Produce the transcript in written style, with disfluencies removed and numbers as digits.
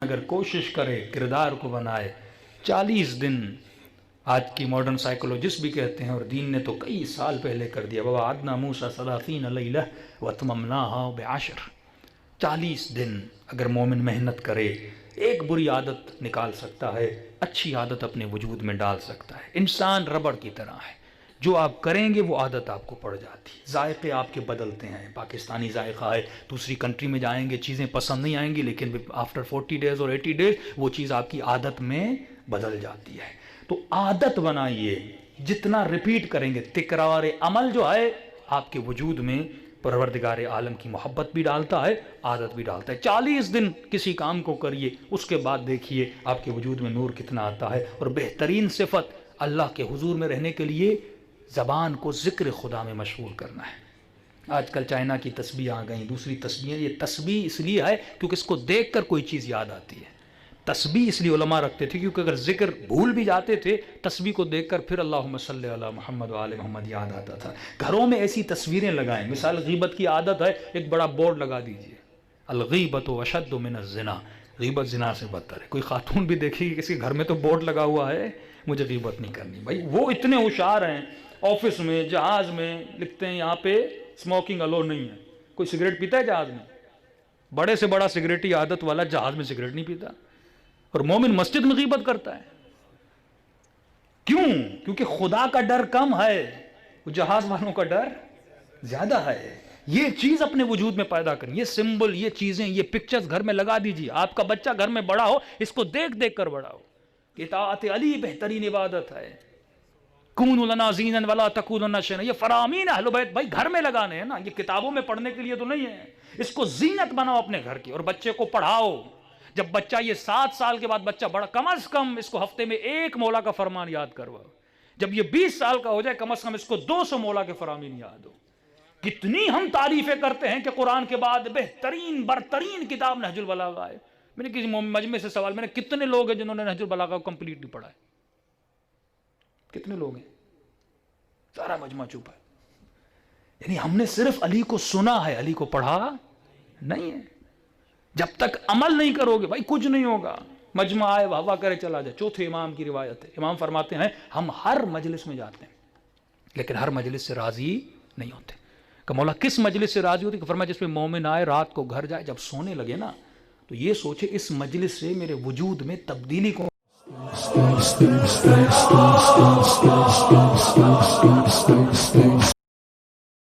اگر کوشش کرے کردار کو بنائے 40 دن، آج کی ماڈرن سائیکولوجسٹ بھی کہتے ہیں اور دین نے تو کئی سال پہلے کر دیا، وَوَعَدْنَا مُوسَىٰ 30 لَيْلَةً وَأَتْمَمْنَاهَا ب10، 40 دن اگر مومن محنت کرے ایک بری عادت نکال سکتا ہے، اچھی عادت اپنے وجود میں ڈال سکتا ہے۔ انسان ربڑ کی طرح ہے، جو آپ کریں گے وہ عادت آپ کو پڑ جاتی ہے۔ ذائقے آپ کے بدلتے ہیں، پاکستانی ذائقہ ہے، دوسری کنٹری میں جائیں گے چیزیں پسند نہیں آئیں گی، لیکن آفٹر 40 ڈیز اور 80 ڈیز وہ چیز آپ کی عادت میں بدل جاتی ہے۔ تو عادت بنائیے، جتنا ریپیٹ کریں گے، تکرار عمل جو ہے آپ کے وجود میں پروردگار عالم کی محبت بھی ڈالتا ہے، عادت بھی ڈالتا ہے۔ 40 دن کسی کام کو کریے، اس کے بعد دیکھیے آپ کے وجود میں نور کتنا آتا ہے۔ اور بہترین صفت اللہ کے حضور میں رہنے کے لیے زبان کو ذکر خدا میں مشغول کرنا ہے۔ آج کل چائنا کی تسبیح آ گئیں، دوسری تسبیحیں، یہ تسبیح اس لیے ہے کیونکہ اس کو دیکھ کر کوئی چیز یاد آتی ہے۔ تسبیح اس لیے علماء رکھتے تھے کیونکہ اگر ذکر بھول بھی جاتے تھے، تسبیح کو دیکھ کر پھر اللہم صلی علی محمد وآل محمد یاد آتا تھا۔ گھروں میں ایسی تصویریں لگائیں، مثال غیبت کی عادت ہے، ایک بڑا بورڈ لگا دیجئے، الغیبت اشد من الزنا، غیبت زنا سے بدتر ہے۔ کوئی خاتون بھی دیکھے گی کسی گھر میں تو بورڈ لگا ہوا ہے مجھے غیبت نہیں کرنی، بھائی وہ اتنے ہوشیار ہیں، آفس میں جہاز میں لکھتے ہیں یہاں پہ اسموکنگ الو نہیں ہے۔ کوئی سگریٹ پیتا ہے جہاز میں؟ بڑے سے بڑا سگریٹی عادت والا جہاز میں سگریٹ نہیں پیتا، اور مومن مسجد میں غیبت کرتا ہے۔ کیوں؟ کیونکہ خدا کا ڈر کم ہے، وہ جہاز والوں کا ڈر زیادہ ہے۔ یہ چیز اپنے وجود میں پیدا کریں، یہ سمبل، یہ چیزیں، یہ پکچرز گھر میں لگا دیجیے۔ آپ کا بچہ گھر میں بڑا ہو، اس کو دیکھ دیکھ کر بڑا ہو۔ اطاعت علی بہترین عبادت ہے۔ کونوا لنا زینا ولا تکونوا شیئا، یہ فرامین اہل بیت بھائی گھر میں لگانے ہیں نا، یہ کتابوں میں پڑھنے کے لیے تو نہیں ہے۔ اس کو زینت بناؤ اپنے گھر کی، اور بچے کو پڑھاؤ۔ جب بچہ یہ 7 سال کے بعد بچہ بڑا، کم از کم اس کو ہفتے میں 1 مولا کا فرمان یاد کرواؤ۔ جب یہ 20 سال کا ہو جائے، کم از کم اس کو 200 مولا کے فرامین یاد ہو۔ کتنی ہم تعریفیں کرتے ہیں کہ قرآن کے بعد بہترین برترین کتاب نہج البلاغہ ہے۔ میں نے کسی مجمع سے سوال، میں نے کتنے لوگ ہیں جنہوں نے نہج البلاغہ کو کمپلیٹ نہیں پڑھا ہے؟ کتنے لوگ ہیں؟ سارا مجمع چپ ہے۔ یعنی ہم نے صرف علی کو سنا ہے، علی کو پڑھا نہیں ہے۔ جب تک عمل نہیں کرو گے بھائی کچھ نہیں ہوگا۔ مجمع آئے واہ واہ کرے چلا جائے۔ چوتھے امام کی روایت ہے، امام فرماتے ہیں ہم ہر مجلس میں جاتے ہیں لیکن ہر مجلس سے راضی نہیں ہوتے۔ کہ مولا کس مجلس سے راضی ہوتی؟ کہ فرمایا جس میں مومن آئے، رات کو گھر جائے، جب سونے لگے نا تو یہ سوچے اس مجلس سے میرے وجود میں تبدیلی کو